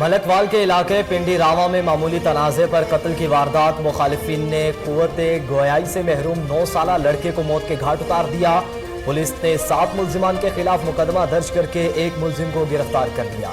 ملکوال کے علاقے پنڈی راواں میں معمولی تنازع پر قتل کی واردات، مخالفین نے قوت گویائی سے محروم 9 سالہ لڑکے کو موت کے گھاٹ اتار دیا۔ پولیس نے 7 ملزمان کے خلاف مقدمہ درج کر کے ایک ملزم کو گرفتار کر لیا۔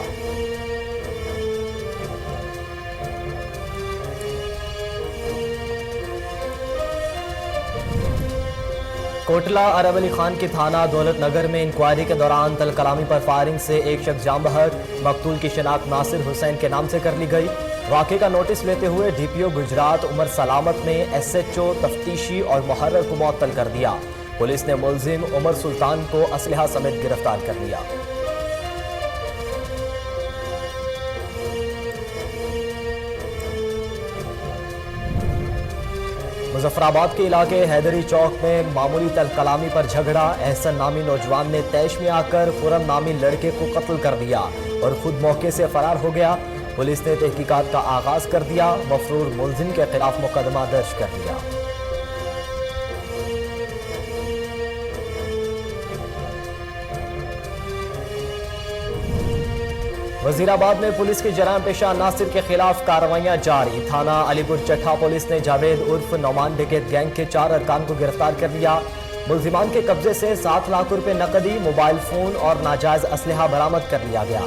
کوٹلہ عرب علی خان کی تھانہ دولت نگر میں انکوائری کے دوران تل کلامی پر فائرنگ سے ایک شخص جاں بحق، مقتول کی شناخت ناصر حسین کے نام سے کر لی گئی۔ واقعے کا نوٹس لیتے ہوئے ڈی پی او گجرات عمر سلامت نے ایس ایچ او تفتیشی اور محرر کو معطل کر دیا۔ پولیس نے ملزم عمر سلطان کو اسلحہ سمیت گرفتار کر لیا۔ مظفر آباد کے علاقے حیدری چوک میں معمولی تل کلامی پر جھگڑا، احسن نامی نوجوان نے طیش میں آ کر خرم نامی لڑکے کو قتل کر دیا اور خود موقع سے فرار ہو گیا۔ پولیس نے تحقیقات کا آغاز کر دیا، مفرور ملزم کے خلاف مقدمہ درج کر دیا۔ وزیر آباد میں پولیس کی جرائم پیشہ عناصر کے خلاف کارروائیاں جاری، تھانہ علی پور چٹھا پولیس نے جاوید عرف نعمان ڈکیت گینگ کے 4 ارکان کو گرفتار کر لیا۔ ملزمان کے قبضے سے 7 لاکھ روپے نقدی، موبائل فون اور ناجائز اسلحہ برآمد کر لیا گیا۔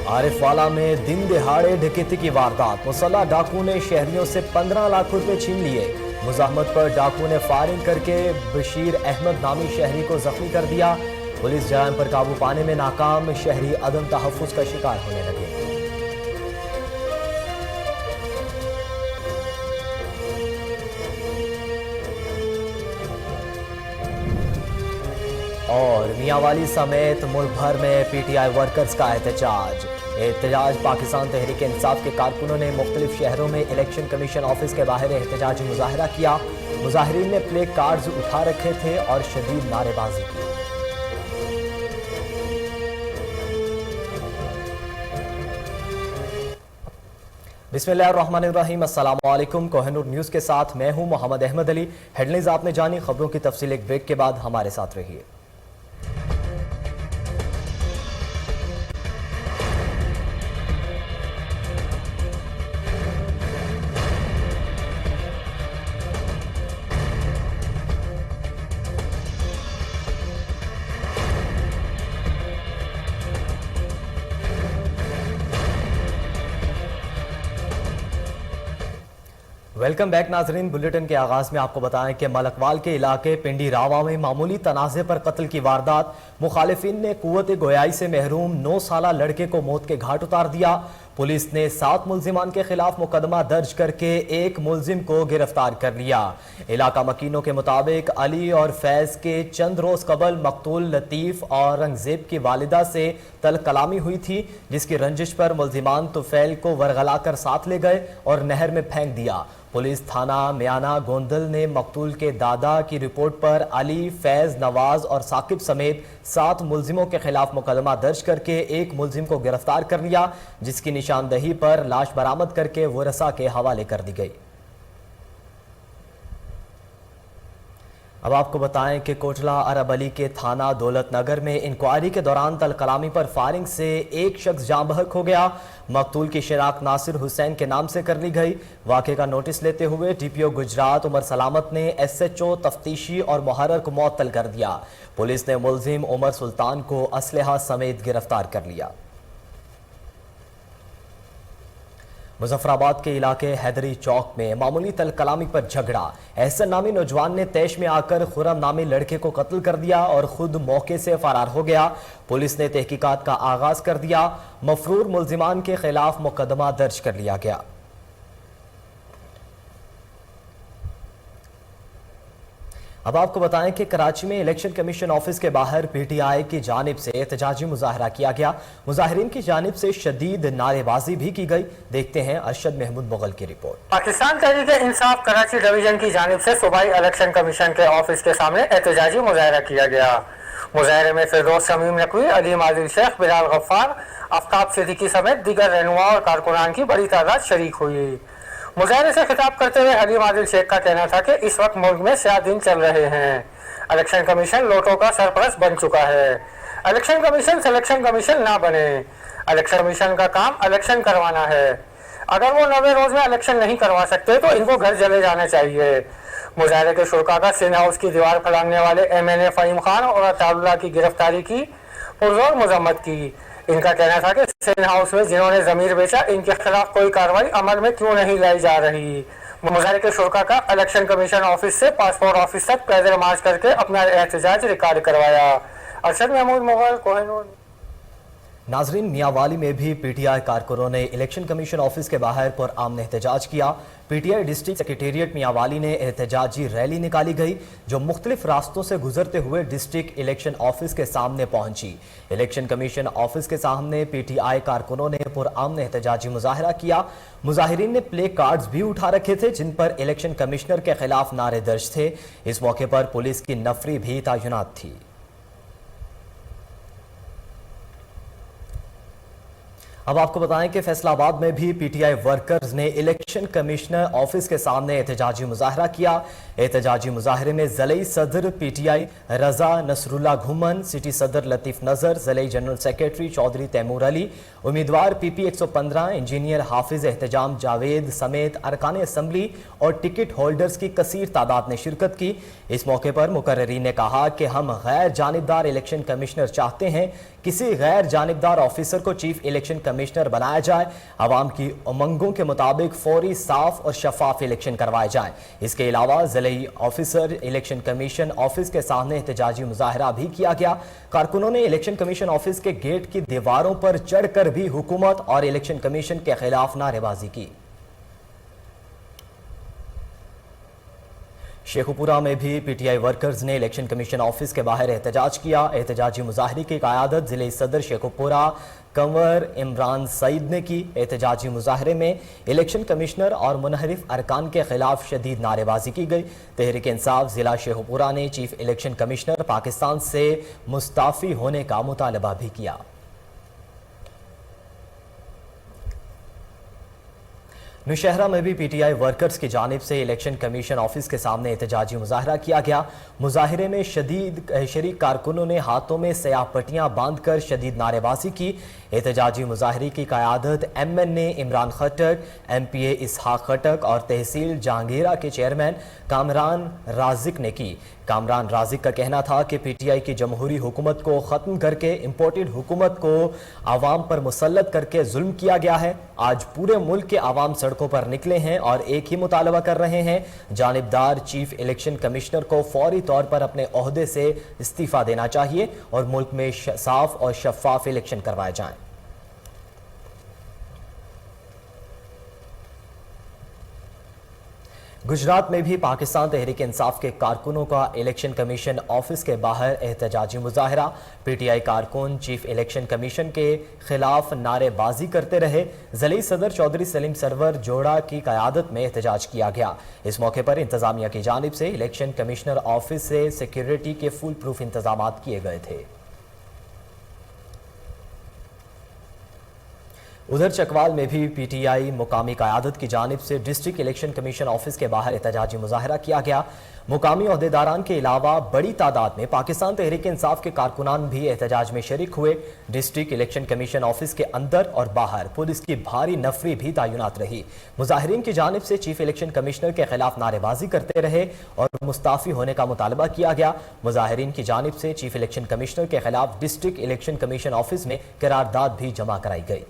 عارف والا میں دن دہاڑے ڈکیتی کی واردات، مسلح ڈاکو نے شہریوں سے 15 لاکھ روپے چھین لیے۔ مزاحمت پر ڈاکو نے فائرنگ کر کے بشیر احمد نامی شہری کو زخمی کر دیا۔ پولیس جرائم پر قابو پانے میں ناکام، شہری عدم تحفظ کا شکار ہونے لگے۔ اور میاں والی سمیت ملک بھر میں پی ٹی آئی ورکرز کا احتجاج پاکستان تحریک انصاف کے کارکنوں نے مختلف شہروں میں الیکشن کمیشن آفس کے باہر احتجاجی مظاہرہ کیا۔ مظاہرین نے پلے کارڈز اٹھا رکھے تھے اور شدید نعرے بازی کی۔ بسم اللہ الرحمن الرحیم، السلام علیکم۔ کوہ نور نیوز کے ساتھ میں ہوں محمد احمد علی۔ ہیڈلائنز آپ نے جانی، خبروں کی تفصیل ایک بریک کے بعد ہمارے ساتھ رہیے۔ ویلکم بیک ناظرین، بلیٹن کے آغاز میں آپ کو بتائیں کہ ملکوال کے علاقے پنڈی راواں میں معمولی تنازع پر قتل کی واردات، مخالفین نے قوت گویائی سے محروم 9 سالہ لڑکے کو موت کے گھاٹ اتار دیا۔ پولیس نے 7 ملزمان کے خلاف مقدمہ درج کر کے ایک ملزم کو گرفتار کر لیا۔ علاقہ مکینوں کے مطابق علی اور فیض کے چند روز قبل مقتول لطیف اور رنگزیب کی والدہ سے تل کلامی ہوئی تھی، جس کی رنجش پر ملزمان طفیل کو ورغلا کر ساتھ لے گئے اور نہر میں پھینک دیا۔ پولیس تھانہ میانہ گوندل نے مقتول کے دادا کی رپورٹ پر علی، فیض، نواز اور ثاقب سمیت 7 ملزموں کے خلاف مقدمہ درج کر کے ایک ملزم کو گرفتار کر لیا، جس کی نشاندہی پر لاش برآمد کر کے ورثاء کے حوالے کر دی گئی۔ اب آپ کو بتائیں کہ کوٹلہ عرب علی کے تھانہ دولت نگر میں انکوائری کے دوران تل کلامی پر فائرنگ سے ایک شخص جاں بحق ہو گیا۔ مقتول کی شناخت ناصر حسین کے نام سے کر لی گئی۔ واقعے کا نوٹس لیتے ہوئے ڈی پی او گجرات عمر سلامت نے ایس ایچ او تفتیشی اور محرر کو معطل کر دیا۔ پولیس نے ملزم عمر سلطان کو اسلحہ سمیت گرفتار کر لیا۔ مظفر آباد کے علاقے حیدری چوک میں معمولی تل کلامی پر جھگڑا، احسن نامی نوجوان نے طیش میں آ کر خرم نامی لڑکے کو قتل کر دیا اور خود موقع سے فرار ہو گیا۔ پولیس نے تحقیقات کا آغاز کر دیا، مفرور ملزمان کے خلاف مقدمہ درج کر لیا گیا۔ اب آپ کو بتائیں کہ کراچی میں الیکشن کمیشن آفس کے باہر پی ٹی آئی کی جانب سے احتجاجی مظاہرہ کیا گیا. مظاہرین کی جانب سے شدید نعرے بازی بھی کی گئی. دیکھتے ہیں ارشد محمود مغل کی رپورٹ. پاکستان تحریک انصاف کراچی ڈویژن کی جانب سے صوبائی الیکشن کمیشن کے آفس کے سامنے احتجاجی مظاہرہ کیا گیا. مظاہرے میں فردوس شمیم نقوی، علیم عادل شیخ، بلال غفار، آفتاب صدیقی سمیت دیگر رہنما اور کارکنان کی بڑی تعداد شریک ہوئی. مظاہرے سے خطاب کرتے ہوئے علیم عادل شیخ کا کہنا تھا کہ اس وقت ملک میں سیاہ دن چل رہے ہیں. الیکشن کمیشن لوٹوں کا سرپرست بن چکا ہے. الیکشن کمیشن سلیکشن کمیشن نہ بنے. الیکشن کمیشن کا کام الیکشن کروانا ہے. اگر وہ 90 روز میں الیکشن نہیں کروا سکتے تو ان کو گھر چلے جانا چاہیے. مظاہرے کے شرکا کا سندھ ہاؤس کی دیوار پھلانگنے والے MNA فہیم خان اور عطا اللہ کی گرفتاری کی پرزور مذمت کی. ان کا کہنا تھا کہ سندھ ہاؤس میں جنہوں نے ضمیر بیچا ان کے خلاف کوئی کارروائی عمل میں کیوں نہیں لائی جا رہی. مظاہرے کے شرکا کا الیکشن کمیشن آفس سے پاسپورٹ آفس تک پیدل مارچ کر کے اپنا احتجاج ریکارڈ کروایا. ارشد محمود مغل، کوہ نور. ناظرین، میاں والی میں بھی پی ٹی آئی کارکنوں نے الیکشن کمیشن آفس کے باہر پرامن احتجاج کیا. P T I district secretariat میاں والی نے احتجاجی ریلی نکالی گئی جو مختلف راستوں سے گزرتے ہوئے ڈسٹرکٹ الیکشن آفس کے سامنے پہنچی. الیکشن کمیشن آفس کے سامنے پی ٹی آئی کارکنوں نے پرامن احتجاجی مظاہرہ کیا. مظاہرین نے پلے کارڈز بھی اٹھا رکھے تھے جن پر الیکشن کمشنر کے خلاف نعرے درج تھے. اس موقع پر پولیس کی نفری بھی تعینات تھی. اب آپ کو بتائیں کہ فیصل آباد میں بھی پی ٹی آئی ورکرز نے الیکشن کمشنر آفس کے سامنے احتجاجی مظاہرہ کیا. احتجاجی مظاہرے میں ضلعی صدر P T I Raza Nasr Allah گھومن، city صدر لطیف نظر، ضلعی جنرل سیکریٹری چودھری تیمور علی، امیدوار پی پی 115 انجینئر حافظ احتجام جاوید سمیت ارکان اسمبلی اور ٹکٹ ہولڈرز کی کثیر تعداد نے شرکت کی. اس موقع پر مقررین نے کہا کہ ہم غیر جانبدار الیکشن کمشنر چاہتے ہیں. کسی غیر جانبدار آفیسر کو چیف الیکشن کمشنر بنایا جائے. عوام کی امنگوں کے مطابق فوری، صاف اور شفاف الیکشن کروائے جائیں. اس کے علاوہ ضلعی آفیسر الیکشن کمیشن آفس کے سامنے احتجاجی مظاہرہ بھی کیا گیا. کارکنوں نے الیکشن کمیشن آفس کے گیٹ کی دیواروں پر چڑھ کر بھی حکومت اور الیکشن کمیشن کے خلاف نعرے بازی کی. شیخوپورہ میں بھی پی ٹی آئی ورکرز نے الیکشن کمیشن آفس کے باہر احتجاج کیا. احتجاجی مظاہرے کی قیادت ضلعی صدر شیخوپورہ کنور عمران سعید نے کی. احتجاجی مظاہرے میں الیکشن کمشنر اور منحرف ارکان کے خلاف شدید نعرے بازی کی گئی. تحریک انصاف ضلع شیخوپورہ نے چیف الیکشن کمشنر پاکستان سے مستعفی ہونے کا مطالبہ بھی کیا. نوشہرہ میں بھی پی ٹی آئی ورکرز کی جانب سے الیکشن کمیشن آفس کے سامنے احتجاجی مظاہرہ کیا گیا. مظاہرے میں شریک کارکنوں نے ہاتھوں میں سیاہ پٹیاں باندھ کر شدید نعرے بازی کی. احتجاجی مظاہرے کی قیادت MNA عمران خٹک، MPA اسحاق خٹک اور تحصیل جہانگیرہ کے چیئرمین کامران رازق نے کی. کامران رازق کا کہنا تھا کہ پی ٹی آئی کی جمہوری حکومت کو ختم کر کے امپورٹڈ حکومت کو عوام پر مسلط کر کے ظلم کیا گیا ہے. آج پورے ملک کے عوام سڑکوں پر نکلے ہیں اور ایک ہی مطالبہ کر رہے ہیں. جانبدار چیف الیکشن کمشنر کو فوری طور پر اپنے عہدے سے استعفیٰ دینا چاہیے اور ملک میں صاف اور شفاف الیکشن کروائے جائیں. گجرات میں بھی پاکستان تحریک انصاف کے کارکنوں کا الیکشن کمیشن آفس کے باہر احتجاجی مظاہرہ. پی ٹی آئی کارکن چیف الیکشن کمیشن کے خلاف نعرے بازی کرتے رہے. ضلعی صدر چودھری سلیم سرور جوڑا کی قیادت میں احتجاج کیا گیا. اس موقع پر انتظامیہ کی جانب سے الیکشن کمشنر آفس سے سیکیورٹی کے فل پروف انتظامات کیے گئے تھے. ادھر چکوال میں بھی پی ٹی آئی مقامی قیادت کی جانب سے ڈسٹرکٹ الیکشن کمیشن آفس کے باہر احتجاجی مظاہرہ کیا گیا. مقامی عہدیداران کے علاوہ بڑی تعداد میں پاکستان تحریک انصاف کے کارکنان بھی احتجاج میں شریک ہوئے. ڈسٹرکٹ الیکشن کمیشن آفس کے اندر اور باہر پولیس کی بھاری نفری بھی تعینات رہی. مظاہرین کی جانب سے چیف الیکشن کمشنر کے خلاف نعرے بازی کرتے رہے اور مستعفی ہونے کا مطالبہ کیا گیا. مظاہرین کی جانب سے چیف الیکشن کمشنر کے خلاف ڈسٹرکٹ الیکشن کمیشن آفس میں قرارداد بھی جمع کرائی گئی.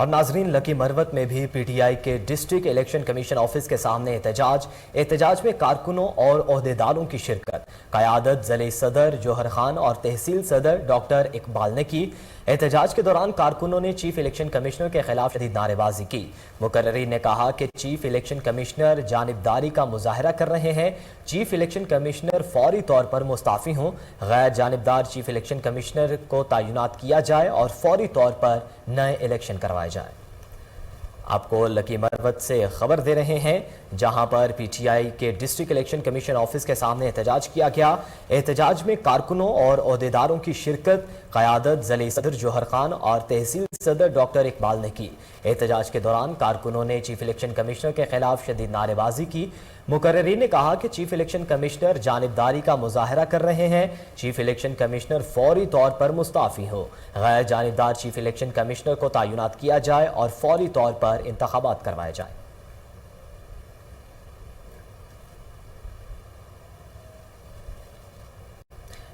और नाजरीन, लकी मरवत में भी पीटीआई के डिस्ट्रिक्ट इलेक्शन कमीशन ऑफिस के सामने एहतजाज में कारकुनों और ओहदेदारों की शिरकत। क़यादत ज़िले सदर जौहर खान और तहसील सदर डॉक्टर इकबाल ने की। एहतजाज के दौरान कारकुनों ने चीफ इलेक्शन कमिश्नर के खिलाफ शदीद नारेबाजी की। मुकर्रिरीन ने कहा कि चीफ इलेक्शन कमिश्नर जानिबदारी का मुजाहरा कर रहे हैं। चीफ इलेक्शन कमिश्नर फौरी तौर पर मुस्ताफ़ी हों, गैर जानिबदार चीफ इलेक्शन कमिश्नर को तैनात किया जाए और फौरी तौर पर नए इलेक्शन करवाए जाए। आपको लकी मरवत से खबर दे रहे हैं, जहां पर पीटीआई के डिस्ट्रिक्ट इलेक्शन कमीशन ऑफिस के सामने एहतजाज किया गया। एहतजाज में कारकुनों और ओहदेदारों की शिरकत क़यादत ज़िले सदर जौहर खान और तहसील सदर डॉक्टर इकबाल ने की। एहतजाज के दौरान कारकुनों ने चीफ इलेक्शन कमिश्नर के खिलाफ शदीद नारेबाजी की। मुकर्रिरीन ने कहा कि चीफ इलेक्शन कमिश्नर जानिबदारी का मुजाहरा कर रहे हैं। चीफ इलेक्शन कमिश्नर फौरी तौर पर मुस्ताफ़ी हो, गैर जानिबदार चीफ इलेक्शन कमिश्नर को तैनात किया जाए और फौरी तौर पर इंतखाबात करवाए जाए।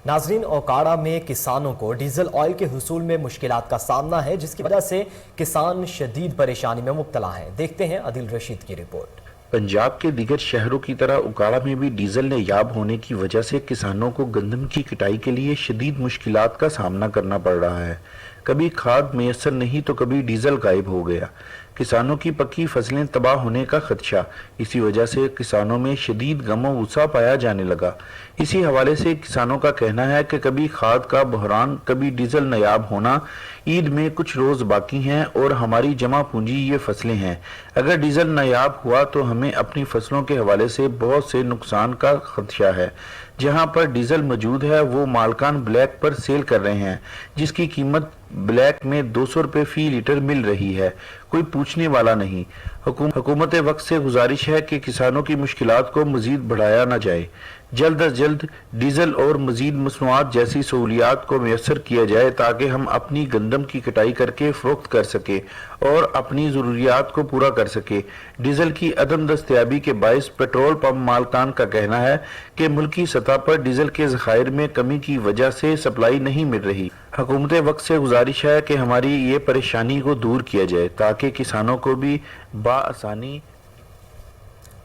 नाजरीन, ओकाड़ा में किसानों को डीजल ऑयल के हुसूल में मुश्किलात का सामना है, जिसकी वजह से किसान शदीद परेशानी में मुब्तला हैं। देखते हैं अदिल रशीद की रिपोर्ट। पंजाब के दीगर शहरों की तरह उकाड़ा में भी डीजल नायाब होने की वजह से किसानों को गंदम की कटाई के लिए शदीद मुश्किलात का सामना करना पड़ रहा है। कभी खाद मैसर नहीं तो कभी डीजल गायब हो गया। किसानों की पक्की फसलें तबाह होने का खदशा। इसी वजह से किसानों में शदीद गम और गुस्सा पाया जाने लगा। इसी हवाले से किसानों का कहना है कि कभी खाद का बहरान, कभी डीजल नायाब होना। ईद में कुछ रोज बाकी हैं और हमारी जमा पूंजी ये फसलें हैं। अगर डीजल नायाब हुआ तो हमें अपनी फसलों के हवाले से बहुत से नुकसान का खदशा है। जहां पर डीजल मौजूद है वो मालकान ब्लैक पर सेल कर रहे हैं, जिसकी कीमत ब्लैक में 200 रुपए फी लीटर मिल रही है। कोई पूछने वाला नहीं। हुकूमत वक्त से गुजारिश है कि किसानों की मुश्किलात को मजीद बढ़ाया न जाए। जल्द अज जल्द डीजल और मजीद मसनूआत जैसी सहूलियात को मैसर किया जाए ताकि हम अपनी गंदम की कटाई करके फरोख्त कर सके और अपनी ज़रूरियात को पूरा कर सके। डीजल की अदम दस्तयाबी के बायस पेट्रोल पंप मालकान का कहना है कि मुल्की सतह पर डीजल के ज़खायर में कमी की वजह से सप्लाई नहीं मिल रही। हुकूमत वक्त से गुजारिश है कि हमारी ये परेशानी को दूर किया जाए ताकि किसानों को भी बाआसानी।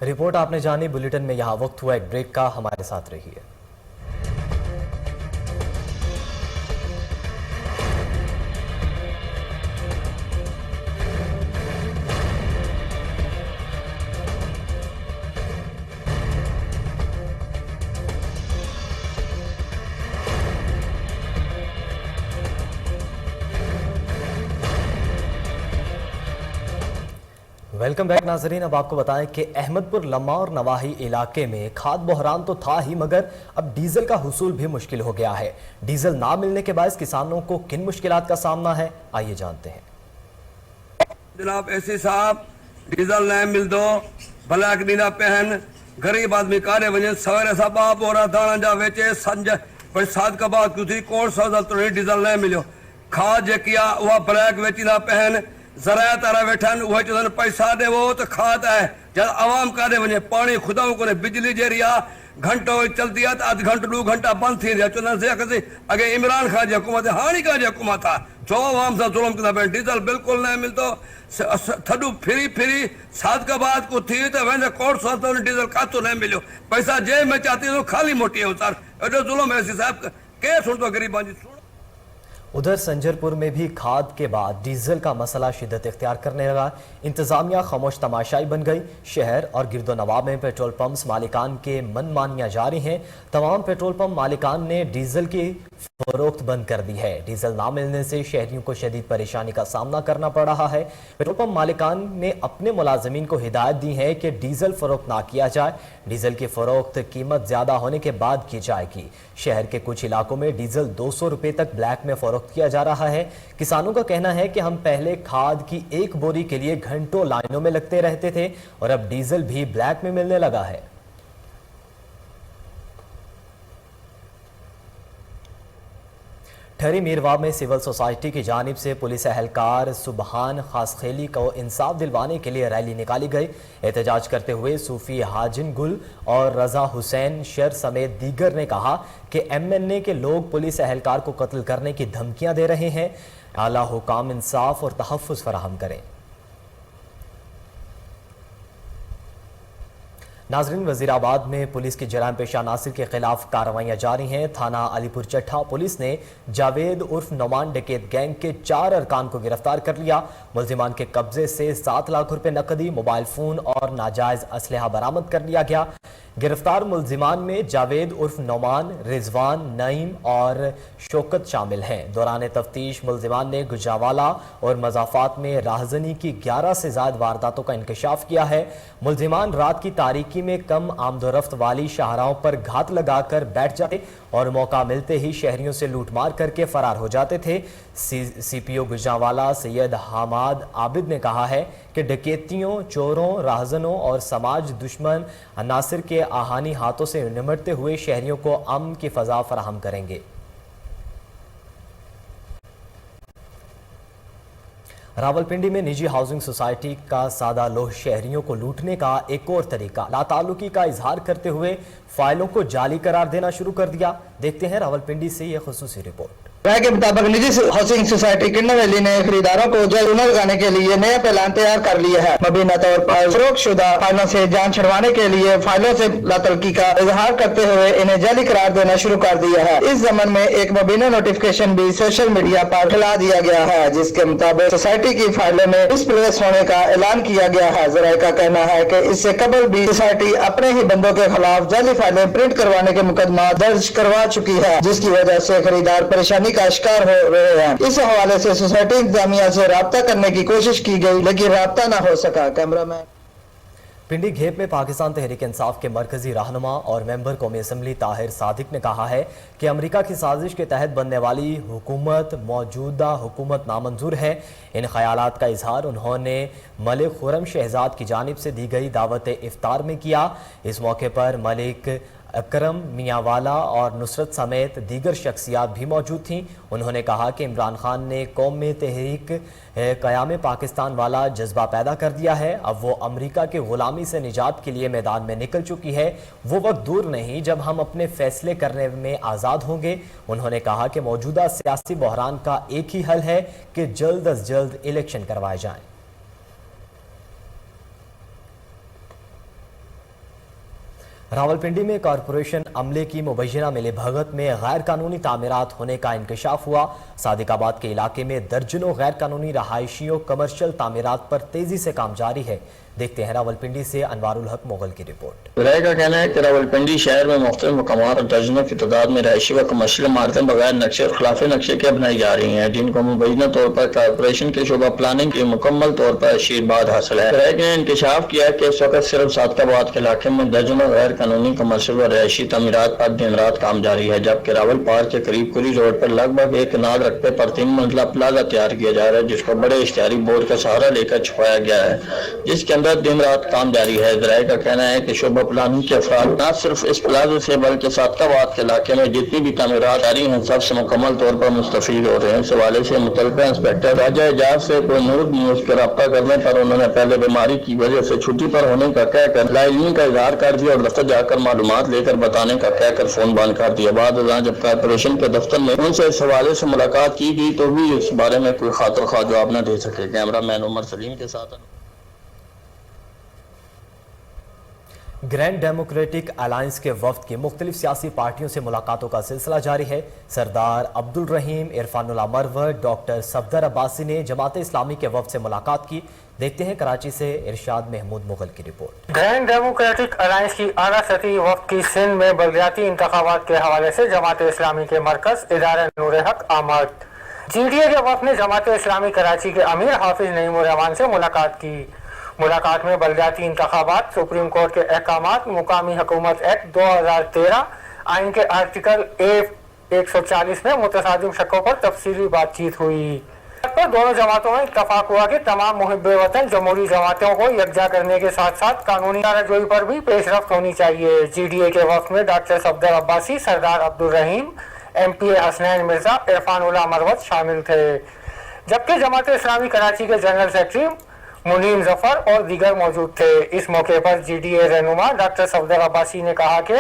रिपोर्ट आपने जानी। बुलेटिन में यहाँ वक्त हुआ एक ब्रेक का, हमारे साथ रहिए। वेलकम बैक नाजरीन। अब आपको बताएं कि अहमदपुर लम्मा और नवाही इलाके में खाद बहरान तो था ही, मगर अब डीजल का हुसूल भी मुश्किल हो गया है। डीजल ना मिलने के बायस किसानों को किन मुश्किलात का सामना है, आइए जानते हैं। जनाब एसी साहब, डीजल न मिल दो, ब्लैक नीना पहन, गरीब आदमी कारे वजन सवेरे साबा बोरा दाना जा वेचे संज बरसात का बाद कुछ कोण सौ तो डीजल न मिलो। खाद जे किया वह ब्लैक वेची ना पहन, जरा तारा वेठन वह चोदन पैसा दे वो तो खाद है। जब आवाम कारे वने पानी खुदाओं को ने बिजली जे रिया घंटो चलती है, आध घंटा 2 घंटा बंद थी रिया चोदन से कसे अगे इमरान खान जी हुकूमत हानि का जी हुकूमत था जो आवाम से जुल्म करता पे डीजल बिल्कुल नहीं मिलतो। थडू फ्री सात का बाद को थी तो वैसे कोर्ट सोचता डीजल का तो नहीं मिलो। पैसा जेब में चाहती तो खाली मोटी है उतार एडो जुल्म है साहब के सुन तो गरीबां जी। उधर संजरपुर में भी खाद के बाद डीजल का मसला शिद्दत इख्तियार करने लगा। इंतजामिया खामोश तमाशाई बन गई। शहर और गिरदो नवाब में पेट्रोल पंप्स मालिकान के मनमानियां जारी हैं। तमाम पेट्रोल पंप मालिकान ने डीजल की फरोख्त बंद कर दी है। डीजल ना मिलने से शहरियों को शदीद परेशानी का सामना करना पड़ रहा है। पेट्रोल पंप मालिकान ने अपने मुलाजमीन को हिदायत दी है कि डीजल फरोख्त ना किया जाए। डीजल की फरोख्त कीमत ज्यादा होने के बाद की जाएगी। शहर के कुछ इलाकों में डीजल 200 रुपए तक ब्लैक में फरोख्त किया जा रहा है। किसानों का कहना है कि हम पहले खाद की एक बोरी के लिए घंटों लाइनों में लगते रहते थे और अब डीजल भी ब्लैक में मिलने लगा है। ठहरी मीरवा में सिविल सोसाइटी की जानिब से पुलिस एहलकार सुबहान खासखेली को इंसाफ दिलवाने के लिए रैली निकाली गई। एहतजाज करते हुए सूफी हाजिन गुल और रजा हुसैन शर समेत दीगर ने कहा कि एमएनए के लोग पुलिस एहलकार को कत्ल करने की धमकियां दे रहे हैं। आला हुकाम इंसाफ और तहफ़्फ़ुज़ फराहम करें। नाज़रीन, वज़ीराबाद में पुलिस की जराइम पेशा नासिर के खिलाफ कार्रवाइयाँ जारी हैं। थाना अलीपुर चट्ठा पुलिस ने जावेद उर्फ नोमान डकैत गैंग के 4 अरकान को गिरफ्तार कर लिया। मुल्जिमान के कब्जे से 7 लाख रुपए नकदी, मोबाइल फ़ोन और नाजायज़ असलहा बरामद कर लिया गया। गिरफ्तार मुल्जिमान में जावेद उर्फ नोमान, रिजवान, नईम और शौकत शामिल हैं। दौरान तफ्तीश मुल्जिमान ने गुजरावाला और मज़ाफ़ात में राहज़नी की 11 से ज़ायद वारदातों का इंकशाफ किया है। मुल्जिमान रात की तारीकी में कम आमदोरफ्त वाली शाहराहों पर घात लगाकर बैठ जाते और मौका मिलते ही शहरियों से लूटमार करके फरार हो जाते थे। CPO गुजरावाला सैयद हमाद आबिद ने कहा है कि डकैतियों, चोरों, राहज़नों और समाज दुश्मन अनासिर के आहानी हाथों से निमटते हुए शहरियों को अमन की फ़ज़ा फराहम करेंगे। रावलपिंडी में निजी हाउसिंग सोसाइटी का सादा लोह शहरियों को लूटने का एक और तरीका, लाताल्लुकी का इजहार करते हुए फाइलों को जाली करार देना शुरू कर दिया। देखते हैं रावलपिंडी से यह खुसूसी रिपोर्ट। राय के मुताबिक निजी हाउसिंग सोसाइटी किन्नर वैली ने खरीदारों को जल्द हुनर लगाने के लिए नया प्लान तैयार कर लिया है। मुबीना तौर पर फरोख्तशुदा फाइलों से जान छुड़वाने के लिए फाइलों से लातल्की का इजहार करते हुए इन्हें जाली करार देना शुरू कर दिया है। इस जमन में एक मुबीना नोटिफिकेशन भी सोशल मीडिया पर फैला दिया गया है, जिसके मुताबिक सोसाइटी की फाइलों में डिस्प्लेस होने का ऐलान किया गया है। जराये का कहना है कि इससे कबल भी सोसाइटी अपने ही बंदों के खिलाफ जाली फाइलें प्रिंट करवाने के मुकदमा दर्ज करवा चुकी है, जिसकी वजह से खरीदार परेशानी का शिकार हो रहे हैं। इस हवाले से सोसाइटी इंतजामिया से राब्ता करने की कोशिश की गई, लेकिन राब्ता न हो सका। कैमरामैन पिंडी घेप में पाकिस्तान तहरीक इंसाफ के मरकजी रहनुमा और मेंबर कौमी असम्बली ताहिर सादिक ने कहा है कि अमेरिका की साजिश के तहत बनने वाली हुकूमत मौजूदा हुकूमत नामंजूर है। इन ख्यालात का इजहार उन्होंने मलिक खुरम शहजाद की जानिब से दी गई दावत इफ्तार में किया। इस मौके पर मलिक अकरम मियांवाला और नुसरत समेत दीगर शख्सियात भी मौजूद थीं। उन्होंने कहा कि इमरान खान ने कौम में तहरीक क़याम पाकिस्तान वाला जज्बा पैदा कर दिया है। अब वो अमेरिका के ग़ुलामी से निजात के लिए मैदान में निकल चुकी है। वो वक्त दूर नहीं जब हम अपने फैसले करने में आज़ाद होंगे। उन्होंने कहा कि मौजूदा सियासी बहरान का एक ही हल है कि जल्द अज जल्द इलेक्शन करवाए जाएँ। रावलपिंडी में कॉरपोरेशन अमले की मुबैना मिली भगत में गैर कानूनी तामीरात होने का इंकशाफ हुआ। सादिकाबाद के इलाके में दर्जनों गैर कानूनी रहायशियों कमर्शियल तामीरात पर तेजी से काम जारी है। देखते हैं रावलपिंडी से अनवारुल हक मुगल की रिपोर्ट। राय का कहना है कि रावलपिंडी शहर में मुख्तलिफ मकामात और दर्जनों की तादाद में रहायशी व कमर्शियल इमारतें बगैर नक्शे और खिलाफ नक्शे के बनाई जा रही हैं, जिनको मुबैना तौर पर कॉरपोरेशन के शोबा प्लानिंग की मुकम्मल तौर पर आशीर्वाद हासिल है। राय ने इंकशाफ किया कि इस वक्त सिर्फ सादकाबाद के इलाके में दर्जनों गैर कानूनी कमर्शियल व रहायशी तामीरात पर दिन रात काम जारी है, जबकि रावल पार्क के करीब कुली रोड पर लगभग एक नाग रखते पर 3 मंजिला प्लाजा तैयार किया जा रहा है, जिसको बड़े इश्तिहारी बोर्ड का सहारा लेकर छुपाया गया है, जिसके अंदर दिन रात काम जारी है। जराये का कहना है कि शोबा प्लानिंग के अफराद न सिर्फ इस प्लाजे से बल्कि सादकाबाद के इलाके में जितनी भी तामीरात जारी हैं सबसे मुकम्मल तौर पर मुस्तफीद हो रहे हैं। इस हवाले से मुतलका इंस्पेक्टर राजा एजाज से कोई नूर न्यूज पर रब्ता करने पर उन्होंने पहले बीमारी की वजह से छुट्टी पर होने का कहकर लाइलमी का इजहार कर दिया और दफ्तर जाकर मालूमात लेकर बताने का कहकर फोन बंद कर दिया। बाद जब कॉरपोरेशन के दफ्तर में उनसे इस हवाले से मुलाकात की गई तो भी इस बारे में कोई खातिर खा जवाब न दे सके। कैमरा मैन उमर सलीम के साथ। ग्रैंड डेमोक्रेटिक अलायंस के वफ्द की मुख्तलिफ सियासी पार्टियों से मुलाकातों का सिलसिला जारी है। सरदार अब्दुल रहीम, इरफानुल्लाह मरवर, डॉक्टर सफदर अब्बासी ने जमात इस्लामी के वफ्द से मुलाकात की। देखते हैं कराची से इरशाद महमूद मुगल की रिपोर्ट। ग्रैंड डेमोक्रेटिक अलायंस की आला सतही वफ्द की सिंध में बलदियाती इंतखाबात के हवाले से जमात इस्लामी के मरकज इदारा नूर हक आमद। GDA के वफ्द ने जमात इस्लामी कराची के अमीर हाफिज नईमुर रहमान से मुलाकात की। मुलाकात में बलदियाती इंतखाबात, सुप्रीम कोर्ट के अहकामात, मुकामी हुकूमत एक्ट 2013, आइन के आर्टिकल 140 में मुतसादिम शकों पर तफसीली बातचीत हुई। पर दोनों जमातों में इत्तफाक हुआ कि तमाम मुहिब्बे वतन जमहूरी जमातों को यकजा करने के साथ साथ कानूनी चाराजोई पर भी पेशरफ्त होनी चाहिए। GDA के वक्त में डॉक्टर सफदर अब्बासी, सरदार अब्दुल रहीम, MPA हसनैन मिर्जा, इरफानुल्लाह मरवत शामिल थे, जबकि जमात इस्लामी कराची के जनरल सेक्रेटरी मुनीम जफर और दीगर मौजूद थे। इस मौके पर GDA रहनुमा डॉक्टर सफदर अब्बासी ने कहा कि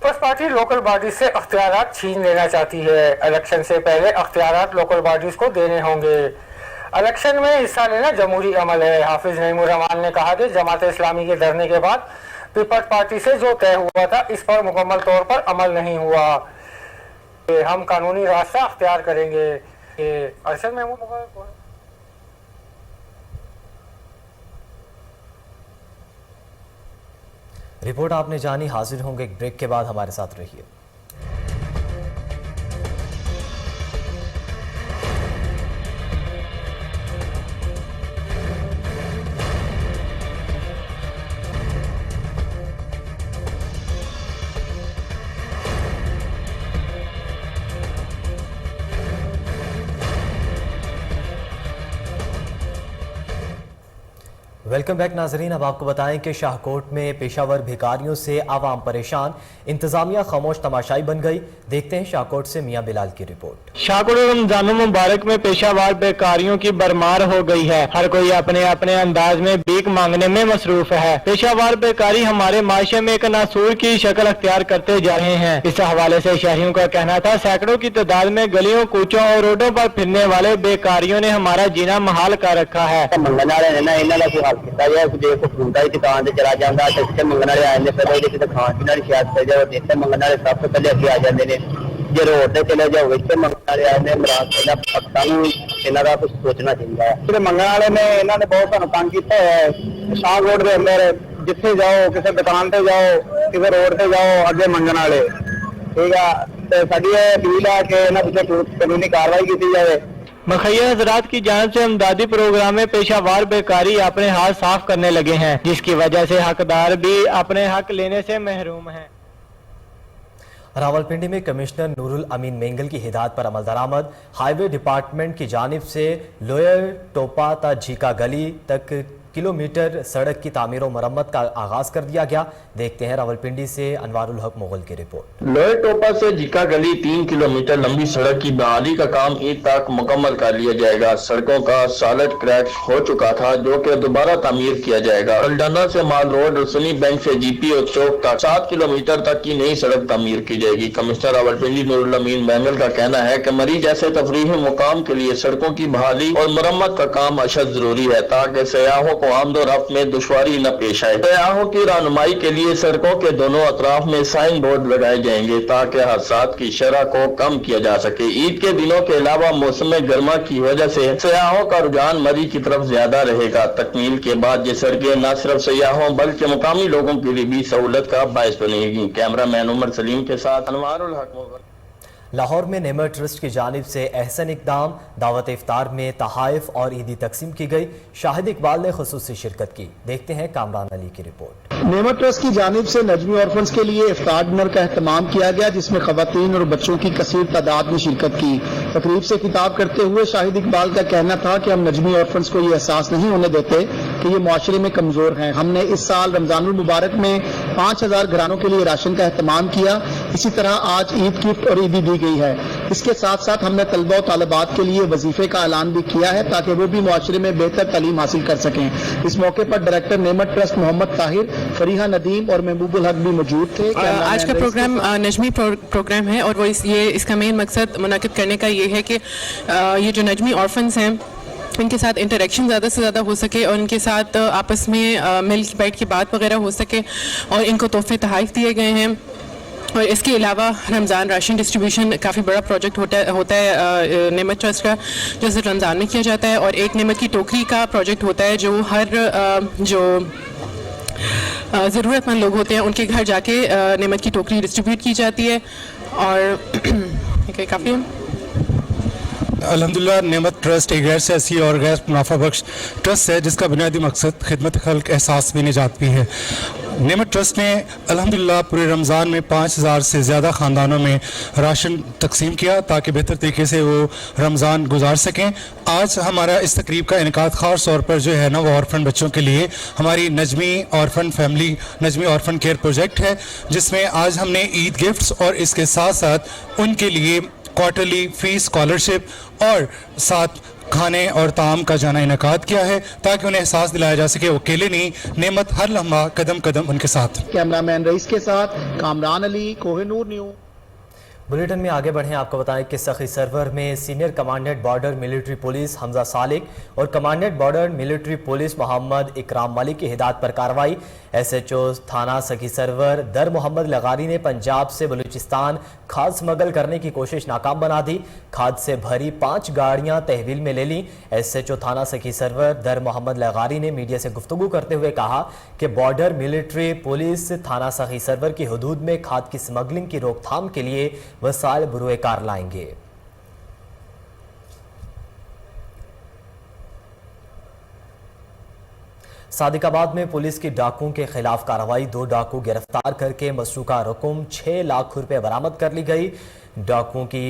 पीपल्स पार्टी लोकल बॉडीज से अख्तियारात छीन लेना चाहती है। इलेक्शन से पहले अख्तियारात लोकल बॉडीज को देने होंगे। इलेक्शन में हिस्सा लेना जमहूरी अमल है। हाफिज नईमुर रहमान ने कहा कि जमात इस्लामी के धरने के बाद पीपल्स पार्टी से जो तय हुआ था इस पर मुकम्मल तौर पर अमल नहीं हुआ। हम कानूनी रास्ता अख्तियार करेंगे। अरशद महमूद। रिपोर्ट आपने जानी। हाजिर होंगे एक ब्रेक के बाद, हमारे साथ रहिए। वेलकम बैक नाजरीन। अब आपको बताएं कि शाहकोट में पेशावर भिखारियों से आवाम परेशान, इंतजामिया खामोश तमाशाई बन गई। देखते हैं शाहकोट से मियां बिलाल की रिपोर्ट। शाहकोट रमजान मुबारक में पेशावर बेकारियों की भरमार हो गई है। हर कोई अपने अपने अंदाज में भीख मांगने में मसरूफ है। पेशावर बेकारी हमारे माशरे में एक नासूर की शक्ल अख्तियार करते जा रहे हैं। इस हवाले से शहरियों का कहना था सैकड़ों की तादाद में गलियों कूचों और रोडों पर फिरने वाले बेकारियों ने हमारा जीना महाल कर रखा है। दुकान से चला जाता जिथे मंगन वाले आ जाते, पहले किसी खान पीने वाली शायद चल जाओ, जिथे मंगन वाले सब तो पहले अगे आ जाते हैं। जो रोड से चले जाओ इतने मंगन वाले आ जाते, इन्हों का कुछ सोचना चाहिए। मंगन वाले ने इन्होंने बहुत सानू तंग किया है। शाह रोड के अंदर जिथे जाओ, किसी दुकान से जाओ, किसी रोड से जाओ, अगे मंगन वाले, ठीक है। तो साडी अपील है कि इन्होंने पीछे कानूनी कार्रवाई की जाए। मखैया हजरात की जानिब से इमदादी प्रोग्राम में पेशावर बेकारी अपने हाथ साफ करने लगे हैं, जिसकी वजह से हकदार भी अपने हक लेने से महरूम हैं। रावलपिंडी में कमिश्नर नूरुल अमीन मेंगल की हिदायत पर अमल दरामद। हाईवे डिपार्टमेंट की जानिब से लोयर टोपा ता झीका गली तक किलोमीटर सड़क की तामीर और मरम्मत का आगाज कर दिया गया। देखते हैं रावलपिंडी से अनवारुल हक मुगल की रिपोर्ट। लोहे टोपा से झीका गली 3 किलोमीटर लंबी सड़क की बहाली का काम ईद तक मुकम्मल कर लिया जाएगा। सड़कों का सॉलिड क्रैक हो चुका था, जो कि दोबारा तामीर किया जाएगा। अल्डाना से माल रोड और सुनी बैंक से जीपीओ चौक तक 7 किलोमीटर तक की नई सड़क तामीर की जाएगी। कमिश्नर रावलपिंडी नूरुल अमीन मेंगल का कहना है कि मरीज ऐसे तफरीही मुकाम के लिए सड़कों की बहाली और मरम्मत का काम अशद जरूरी है, ताकि सयाहों को आमदोरफ्त में दुश्वारी न पेश आए। सयाहों की रहनुमाई के लिए सड़कों के दोनों अतराफ में साइन बोर्ड लगाए जाएंगे, ताकि हादसात की शरह को कम किया जा सके। ईद के दिनों के अलावा मौसम गर्मा की वजह से सयाहों का रुझान मरी की तरफ ज्यादा रहेगा। तकमील के बाद ये सड़कें न सिर्फ सयाहों बल्कि मुकामी लोगों के लिए भी सहूलत का बायस बनेगी। कैमरा मैन उमर सलीम के साथ अनवारुल हक। लाहौर में नेमर ट्रस्ट की जानिब से एहसन इकदाम, दावत इफ्तार में तहाइफ और ईदी तकसीम की गई। शाहिद इकबाल ने खुसूसी शिरकत की। देखते हैं कामरान अली की रिपोर्ट। नेमर ट्रस्ट की जानिब से नजमी ऑर्फन्स के लिए इफ्तार डिनर का एहतमाम किया गया, जिसमें खवातीन और बच्चों की कसीर तादाद ने शिरकत की। तकरीब से खिताब करते हुए शाहिद इकबाल का कहना था कि हम नजमी ऑर्फन्स को ये एहसास नहीं होने देते कि ये मुआशरे में कमजोर हैं। हमने इस साल रमजानुल मुबारक में 5000 घरानों के लिए राशन का एहतमाम किया। इसी तरह आज ईद गिफ्ट और ईदी दी गई है। इसके साथ साथ हमने तलबा और तालिबात के लिए वजीफे का ऐलान भी किया है, ताकि वो भी मुआशरे में बेहतर तालीम हासिल कर सकें। इस मौके पर डायरेक्टर नेमर ट्रस्ट मोहम्मद ताहिर, फरीहा नदीम और महबूबुल हक भी मौजूद थे। आज का प्रोग्राम नजमी प्रोग्राम है और वो इसका मेन मकसद मुनाकिद करने का ये है कि ये जो नजमी ऑर्फन्स हैं इनके साथ इंटरेक्शन ज़्यादा से ज़्यादा हो सके और इनके साथ आपस में मिल बैठ के बात वगैरह हो सके, और इनको तोहफे तहाइफ दिए गए हैं। और इसके अलावा रमज़ान राशन डिस्ट्रीब्यूशन काफ़ी बड़ा प्रोजेक्ट होता है नेमत ट्रस्ट का, जैसे रमज़ान में किया जाता है। और एक नेमत की टोकरी का प्रोजेक्ट होता है, जो हर जो ज़रूरतमंद लोग होते हैं उनके घर जाके नेमत की टोकरी डिस्ट्रीब्यूट की जाती है। और काफ़ी अल्हम्दुलिल्लाह नेमत ट्रस्ट एक गैर सियासी और गैर मुनाफा बख्श ट्रस्ट है, जिसका बुनियादी मकसद खिदमत खल्क एहसास भी निजात भी है। नेमत ट्रस्ट ने अल्हम्दुलिल्लाह पूरे रमज़ान में 5000 से ज़्यादा ख़ानदानों में राशन तकसीम किया, ताकि बेहतर तरीके से वो रमज़ान गुजार सकें। आज हमारा इस तकरीब का इनकाद ख़ास तौर पर जो है ना, वो ऑर्फन बच्चों के लिए हमारी Najmi orphan family Najmi orphan care project है, जिसमें आज हमने ईद गिफ्ट्स और इसके साथ साथ उनके लिए क्वार्टरली फ्री स्कॉलरशिप और साथ खाने और ताम का जाना इनकाद किया है ताकि उन्हें एहसास दिलाया जा सके वो अकेले नहीं, नेमत हर लम्हा कदम कदम उनके साथ। कैमरामैन रईस के साथ कामरान अली, कोहिनूर न्यूज़। बुलेटिन में आगे बढ़ें, आपको बताएं कि सखी सरवर में senior commandant border military police Hamza Salik और commandant border military police Mohammad Ikram Malik की हिदायत पर कार्रवाई। SHO थाना सखी सरवर दर मोहम्मद लगारी ने पंजाब से बलूचिस्तान खाद स्मगल करने की कोशिश नाकाम बना दी। खाद से भरी 5 गाड़ियां तहवील में ले ली। SHO थाना सखी सरवर दर मोहम्मद लगारी ने मीडिया से गुफ्तगू करते हुए कहा कि बॉर्डर मिलिट्री पुलिस थाना सखी सरवर की हदूद में खाद की स्मगलिंग की रोकथाम के लिए वसाइल बुरुए कार लाएंगे। सादिकाबाद में पुलिस की डाकुओं के खिलाफ कार्रवाई। 2 डाकू गिरफ्तार करके मसरूका रकम 6 लाख रुपए बरामद कर ली गई। डाकुओं की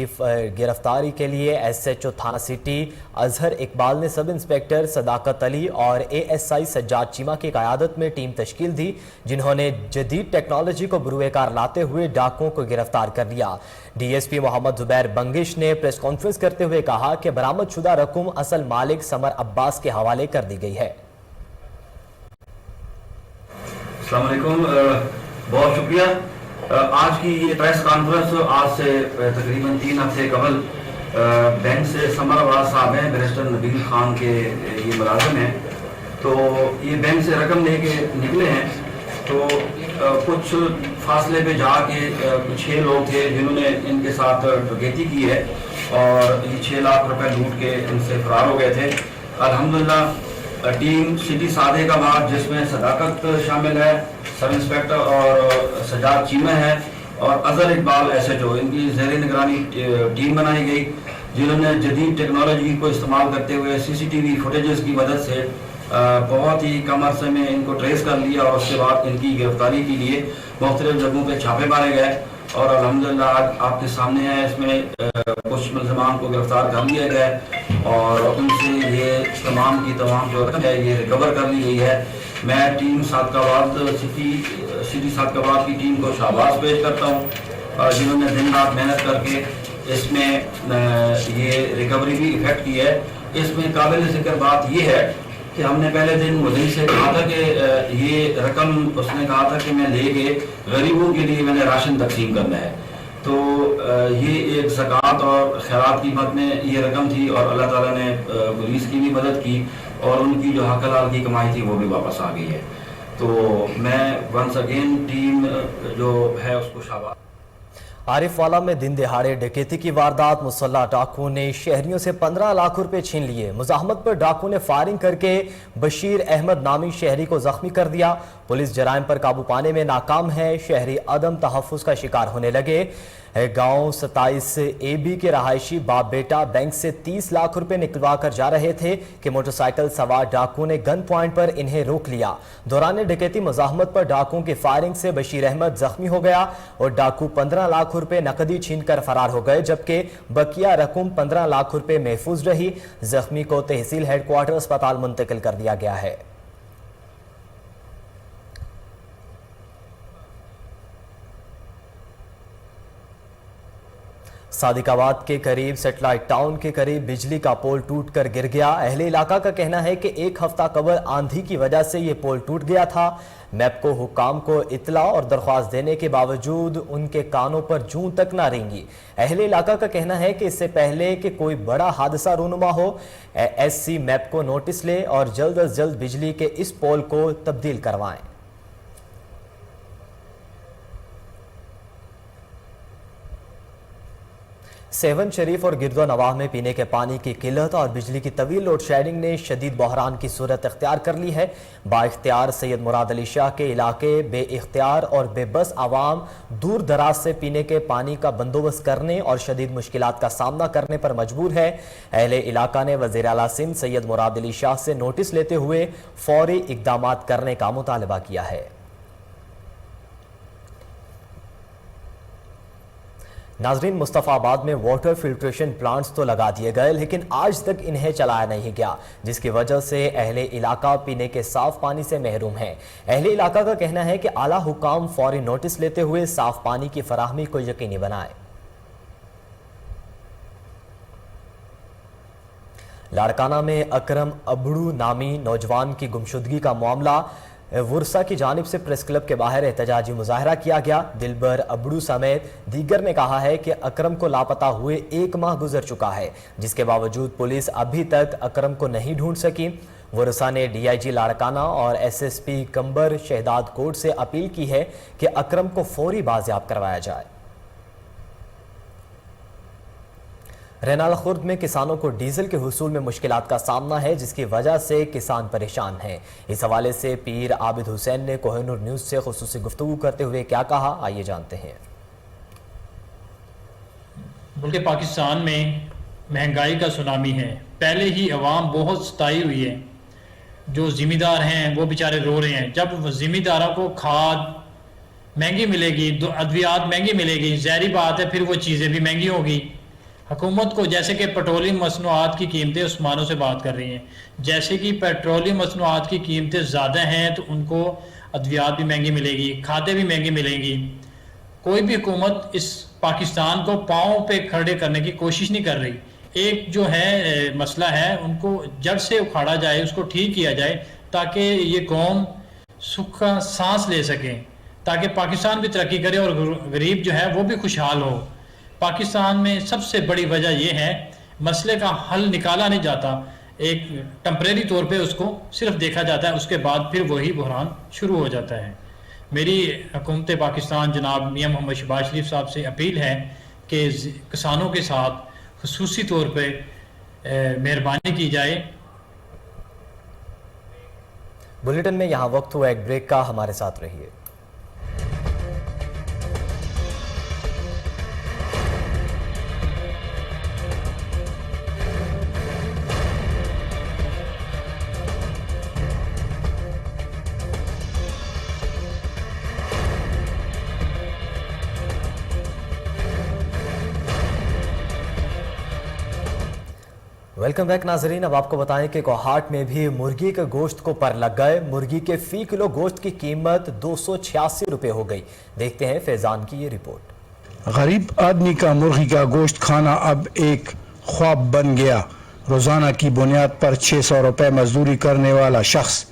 गिरफ्तारी के लिए SHO थाना सिटी अजहर इकबाल ने सब इंस्पेक्टर सदाकत अली और ASI सज्जाद चीमा की क़यादत में टीम तश्कील दी, जिन्होंने जदीद टेक्नोलॉजी को बुरुए कार लाते हुए डाकुओं को गिरफ्तार कर लिया। DSP मोहम्मद जुबैर बंगिश ने प्रेस कॉन्फ्रेंस करते हुए कहा कि बरामद शुदा रकम असल मालिक समर अब्बास के हवाले कर दी गई है। अस्सलाम वालेकुम, बहुत शुक्रिया। आज की ये प्रेस कॉन्फ्रेंस आज से तकरीबन 3 हफ्ते कबल बैंक से समर अब्बास साहब हैं, बैरिस्टर नबील खान के ये मुलाजिम हैं, तो ये बैंक से रकम लेके निकले हैं। तो कुछ फासले पे जाके 6 लोग थे जिन्होंने इनके साथ डकैती की है और ये 6 लाख रुपए लूट के इनसे फरार हो गए थे। अल्हम्दुलिल्लाह टीम सिटी सादिकाबाद जिसमें सदाकत शामिल है, सब इंस्पेक्टर और सज्जाद चीमा है और अजहर इकबाल SHO, इनकी ज़ेर निगरानी टीम बनाई गई, जिन्होंने जदीद टेक्नोलॉजी को इस्तेमाल करते हुए CCTV फुटेजेस की मदद से बहुत ही कम अरसे में इनको ट्रेस कर लिया और उसके बाद इनकी गिरफ्तारी के लिए मुख्तलिफ जगहों पर छापे मारे गए और अल्हम्दुलिल्लाह आज आपके सामने है, इसमें कुछ मुल्ज़िमान को गिरफ्तार कर लिया गया और उनसे ये तमाम की तमाम जो रकम है ये रिकवर कर ली गई है। मैं टीम सादिकाबाद सिटी सादिकाबाद की टीम को शाबाश पेश करता हूँ जिन्होंने दिन रात मेहनत करके इसमें ये रिकवरी भी इफेक्ट की है। इसमें काबिल ज़िक्र बात ये है कि हमने पहले दिन मुझे से कहा था कि ये रकम उसने कहा था कि मैं लेके गरीबों के लिए मैंने राशन तकसीम करना है, तो ये एक ज़कात और खैरात की मद में ये रकम थी और अल्लाह ताला ने पुलिस की भी मदद की और उनकी जो हक हलाल की कमाई थी वो भी वापस आ गई है। तो मैं वंस अगेन टीम जो है उसको शाबाश। आरिफवाला में दिन दिहाड़े डकैती की वारदात। मुसल्लह डाकुओं ने शहरियों से 15 लाख रुपए छीन लिए। मुजाहमत पर डाकुओं ने फायरिंग करके बशीर अहमद नामी शहरी को जख्मी कर दिया। पुलिस जराइम पर काबू पाने में नाकाम है। शहरी अदम तहफ़्फ़ुज़ का शिकार होने लगे। गांव 27 AB के रहायशी बाप बेटा बैंक से 30 लाख रुपए निकलवा कर जा रहे थे कि मोटरसाइकिल सवार डाकुओं ने गन पॉइंट पर इन्हें रोक लिया। दौरान डकैती मुजाहमत पर डाकुओं की फायरिंग से बशीर अहमद जख्मी हो गया और डाकू 15 लाख रुपए नकदी छीन कर फरार हो गए, जबकि बकिया रकम 15 लाख रुपए महफूज रही। जख्मी को तहसील हेडक्वार्टर अस्पताल मुंतकिल कर दिया गया है। सादिकाबाद के करीब सेटेलाइट टाउन के करीब बिजली का पोल टूटकर गिर गया। अहले इलाका का कहना है कि 1 हफ्ता कबल आंधी की वजह से ये पोल टूट गया था। मैपको हुक्काम को इतला और दरख्वास्त देने के बावजूद उनके कानों पर जूं तक ना रेंगी। अहले इलाका का कहना है कि इससे पहले कि कोई बड़ा हादसा रूनुमा हो, SC मैपको नोटिस ले और जल्द अज जल्द बिजली के इस पोल को तब्दील करवाएं। सेवन शरीफ और गिरदो नवाह में पीने के पानी की किल्लत और बिजली की तवील लोड शेडिंग ने शदीद बहरान की सूरत इख्तियार कर ली है। बाइख्तियार सैयद मुराद अली शाह के इलाके बे इख्तियार और बेबस आवाम दूर दराज से पीने के पानी का बंदोबस्त करने और शदीद मुश्किलात का सामना करने पर मजबूर है। अहले इलाका ने वज़ीर आला सिंध सैयद मुराद अली शाह से नोटिस लेते हुए फौरी इक़दामात करने का मुतालबा किया है। नाजरीन, मुस्तफ़ाबाद में वाटर फिल्ट्रेशन प्लांट्स तो लगा दिए गए, लेकिन आज तक इन्हें चलाया नहीं गया, जिसकी वजह से अहले इलाका पीने के साफ पानी से महरूम है। अहले इलाका का कहना है कि आला हुकाम फौरी नोटिस लेते हुए साफ पानी की फराहमी को यकीनी बनाए। लाड़काना में अकरम अबड़ू नामी नौजवान की गुमशुदगी का मामला वर्सा की जानिब से प्रेस क्लब के बाहर एहतजाजी मुजाहरा किया गया। दिलबर अबड़ू समेत दीगर ने कहा है कि अकरम को लापता हुए 1 माह गुजर चुका है, जिसके बावजूद पुलिस अभी तक अकरम को नहीं ढूंढ सकी। वर्सा ने DIG लाड़काना और SSP कंबर शहदाद कोट से अपील की है कि अकरम को फौरी बाजियाब करवाया जाए। रेनाल खुर्द में किसानों को डीजल के हुसूल में मुश्किलात का सामना है, जिसकी वजह से किसान परेशान हैं। इस हवाले से पीर आबिद हुसैन ने कोहिनूर न्यूज़ से खुसूसी गुफ्तगू करते हुए क्या कहा, आइए जानते हैं। मुल्क पाकिस्तान में महंगाई का सुनामी है। पहले ही अवाम बहुत सताई हुई है। जो ज़िम्मेदार हैं वो बेचारे रो रहे हैं। जब ज़िम्मेदारों को खाद महंगी मिलेगी, अद्वियात महंगी मिलेगी, ज़ाहिर बात है फिर वो चीज़ें भी महंगी होगी। हुकूमत को जैसे कि पेट्रोलियम मसनूआत की कीमतें उस्मानों से बात कर रही हैं, जैसे कि पेट्रोलियम मसनूआत की कीमतें ज़्यादा हैं तो उनको अद्वियात भी महंगी मिलेगी, खादें भी महंगी मिलेंगी। कोई भी हुकूमत इस पाकिस्तान को पाँव पे खड़े करने की कोशिश नहीं कर रही। एक जो है मसला है उनको जड़ से उखाड़ा जाए, उसको ठीक किया जाए ताकि ये कौम सुख का सांस ले सकें, ताकि पाकिस्तान भी तरक्की करे और गरीब जो है वो भी खुशहाल हो। पाकिस्तान में सबसे बड़ी वजह यह है मसले का हल निकाला नहीं जाता, एक टेम्परेरी तौर पे उसको सिर्फ देखा जाता है, उसके बाद फिर वही बहरान शुरू हो जाता है। मेरी हुकूमत पाकिस्तान जनाब मियां मोहम्मद शहबाज शरीफ साहब से अपील है कि किसानों के साथ खुसूसी तौर पे मेहरबानी की जाए। बुलेटिन में यहाँ वक्त हुआ एक ब्रेक का, हमारे साथ रहिए। वेलकम बैक नाजरीन। अब आपको बताएं कि कोहाट में भी मुर्गी के गोश्त को पर लग गए। मुर्गी के फी किलो गोश्त की कीमत 286 रुपए हो गई। देखते हैं फैजान की ये रिपोर्ट। गरीब आदमी का मुर्गी का गोश्त खाना अब एक ख्वाब बन गया। रोजाना की बुनियाद पर 600 रुपए मजदूरी करने वाला शख्स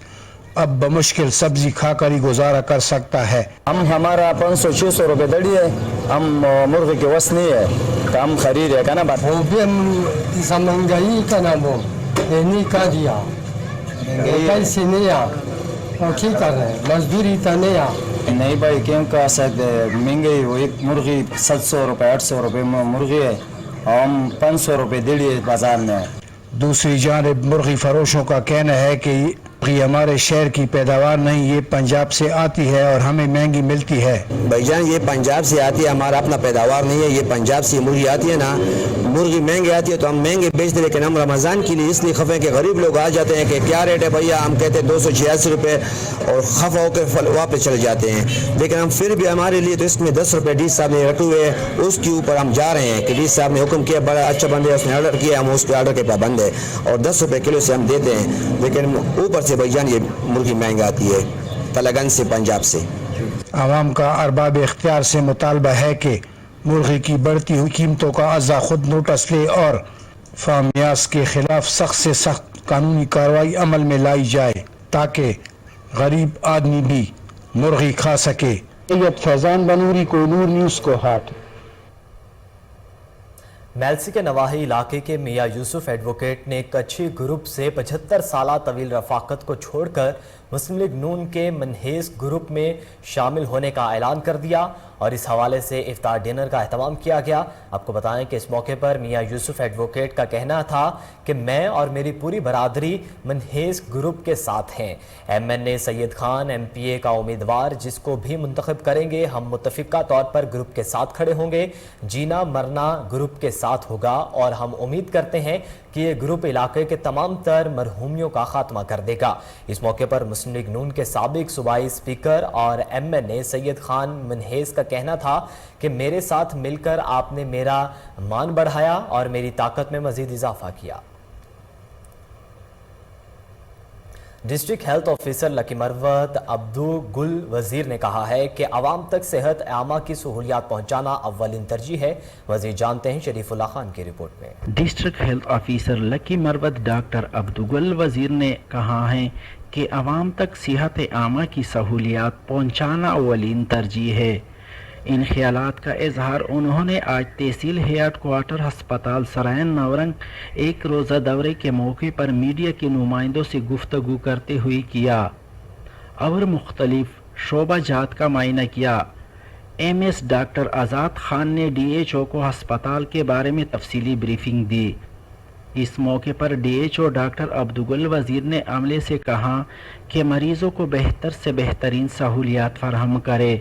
अब बमुश्किल सब्जी खाकर ही गुजारा कर सकता है। हम हमारा 500-600 रुपए दड़ी है, हम मुर्गे के वस नहीं है, तो हम खरीद है ना बात महंगाई का नाम हो नहीं का दिया पैसे नहीं आ और क्या कर रहे हैं, मजदूरी तो नहीं आ नहीं भाई क्यों का महंगाई वो एक मुर्गी 700 रुपए 800 रुपए मुर्गी है और हम 500 रुपए दड़ी है बाजार में। दूसरी जानिब मुर्गी फरोशों का कहना है कि ये हमारे शहर की पैदावार नहीं, ये पंजाब से आती है और हमें महंगी मिलती है। भाईजान ये पंजाब से आती है, हमारा अपना पैदावार नहीं है, ये पंजाब से मुर्गी आती है ना, मुर्गी महंगी आती है तो हम महंगे बेचते हैं। लेकिन हम रमज़ान के लिए इसलिए खफे कि गरीब लोग आ जाते हैं कि क्या रेट है भैया, हम कहते हैं 286 रुपये और खफा होकर वापस चले जाते हैं। लेकिन हम फिर भी हमारे लिए तो इसमें 10 रुपये डी साहब ने रखे हुए हैं, उसके ऊपर हम जा रहे हैं कि डी साहब ने हुक्म किया, बड़ा अच्छा बंद है, उसने ऑर्डर किया, हम उसके ऑर्डर के पाबंद है और 10 रुपये किलो से हम देते हैं। लेकिन ऊपर से भाईजान ये मुर्गी महंगा आती है तलगन से, पंजाब से। आवाम का अरबाब इख्तियार से मुतालबा है कि मुर्गी की बढ़ती हुई कीमतों का अज़ा खुद नोटिस ले और फामियास के खिलाफ सख्त से सख्त कानूनी कार्रवाई अमल में लाई जाए ताकि गरीब आदमी भी मुर्गी खा सके। फैजान बनूरी, कोहिनूर न्यूज़ कोहाट। मेलसी के नवाही इलाके के मियां यूसुफ एडवोकेट ने कच्छी ग्रुप से 75 साल तवील रफाकत को छोड़कर मुस्लिम लीग नून के मनहेज ग्रुप में शामिल होने का ऐलान कर दिया और इस हवाले से इफ्तार डिनर का एहतमाम किया गया। आपको बताएं कि इस मौके पर मियां यूसुफ एडवोकेट का कहना था कि मैं और मेरी पूरी बरादरी मनहेज ग्रुप के साथ हैं। MNA सैयद खान MPA का उम्मीदवार जिसको भी मुंतखब करेंगे, हम मुत्तफिका तौर पर ग्रुप के साथ खड़े होंगे। जीना मरना ग्रुप के साथ होगा और हम उम्मीद करते हैं कि ये ग्रुप इलाके के तमाम तर मरहूमियों का खात्मा कर देगा। इस मौके पर मुस्लिम लीग नून के साबिक सूबाई स्पीकर और MNA सैयद खान मनहेज का कहना था कि मेरे साथ मिलकर आपने मेरा मान बढ़ाया और मेरी ताकत में मजीद इजाफा किया। ڈسٹرکٹ ہیلتھ آفیسر لکی مروت عبدالگل وزیر نے کہا ہے کہ عوام تک صحت عامہ کی سہولیات پہنچانا اولین ترجیح ہے. وزیر جانتے ہیں شریف اللہ خان کی رپورٹ میں. ڈسٹرکٹ ہیلتھ آفیسر لکی مروت ڈاکٹر عبدالگل وزیر نے کہا ہے کہ عوام تک صحت عامہ کی سہولیات پہنچانا اولین ترجیح ہے. ان خیالات کا اظہار انہوں نے آج تحصیل ہیڈ کوارٹر ہسپتال سرائن نورنگ ایک روزہ دورے کے موقع پر میڈیا کے نمائندوں سے گفتگو کرتے ہوئے کیا اور مختلف شعبہ جات کا معائنہ کیا. ایم ایس ڈاکٹر آزاد خان نے ڈی ایچ او کو ہسپتال کے بارے میں تفصیلی بریفنگ دی. اس موقع پر ڈی ایچ او ڈاکٹر عبدالگل وزیر نے عملے سے کہا کہ مریضوں کو بہتر سے بہترین سہولیات فراہم کرے،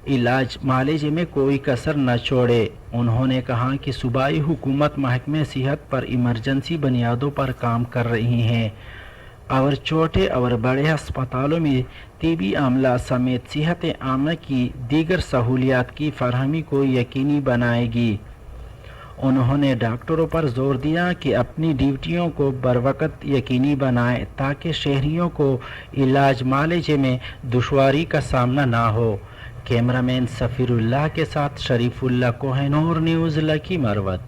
علاج معالجے میں کوئی کسر نہ چھوڑے. انہوں نے کہا کہ صوبائی حکومت محکمہ صحت پر ایمرجنسی بنیادوں پر کام کر رہی ہیں اور چھوٹے اور بڑے ہسپتالوں میں طبی عملہ سمیت صحت عامہ کی دیگر سہولیات کی فراہمی کو یقینی بنائے گی. انہوں نے ڈاکٹروں پر زور دیا کہ اپنی ڈیوٹیوں کو بروقت یقینی بنائیں تاکہ شہریوں کو علاج معالجے میں دشواری کا سامنا نہ ہو. کیمرامین سفیر اللہ کے ساتھ شریف اللہ کوہنور، نیوز لکی مروت.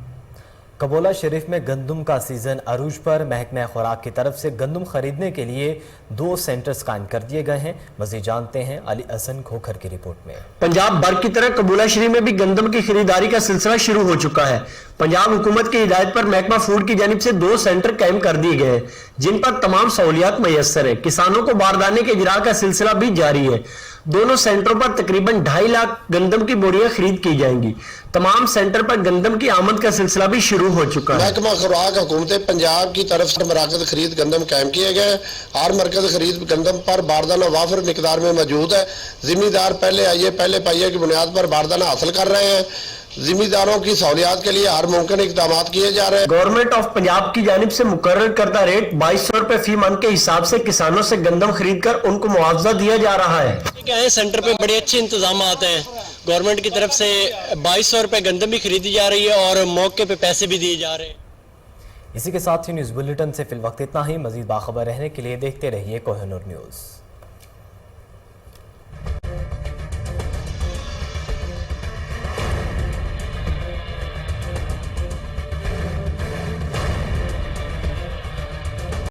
کبولہ شریف میں گندم کا سیزن عروج پر محکمہ خوراک کی طرف سے گندم خریدنے کے لیے 2 سینٹرز قائم کر دیے گئے ہیں. مزید جانتے ہیں علی حسن کھوکھر کی رپورٹ میں. پنجاب بھر کی طرح کبولہ شریف میں بھی گندم کی خریداری کا سلسلہ شروع ہو چکا ہے. پنجاب حکومت کی ہدایت پر محکمہ فوڈ کی جانب سے 2 سینٹر قائم کر دیے گئے ہیں جن پر تمام سہولیات میسر ہیں. کسانوں کو باردانے کے اجراء کا سلسلہ بھی جاری ہے. دونوں سینٹروں پر تقریباً 2.5 لاکھ گندم کی بوریاں خرید کی جائیں گی. تمام سینٹر پر گندم کی آمد کا سلسلہ بھی شروع ہو چکا ہے. محکمہ خوراک حکومت پنجاب کی طرف سے مراکز خرید گندم قائم کیے گئے. ہر مرکز خرید گندم پر باردانہ وافر مقدار میں موجود ہے. ذمہ دار پہلے آئیے پہلے پائیے کی بنیاد پر باردانہ حاصل کر رہے ہیں. ذمہ داروں کی سہولیات کے لیے ہر ممکن اقدامات کیے جا رہے ہیں. گورنمنٹ آف پنجاب کی جانب سے مقرر کردہ ریٹ 2200 روپے فی من کے حساب سے کسانوں سے گندم خرید کر ان کو معاوضہ دیا جا رہا ہے. سینٹر پہ بڑے اچھے انتظامات ہیں. گورنمنٹ کی طرف سے 2200 روپے گندم بھی خریدی جا رہی ہے اور موقع پہ پیسے بھی دیے جا رہے ہیں. اسی کے ساتھ ہی نیوز بلیٹن سے فی الوقت اتنا ہی. مزید باخبر رہنے کے لیے دیکھتے رہیے کوہنور نیوز.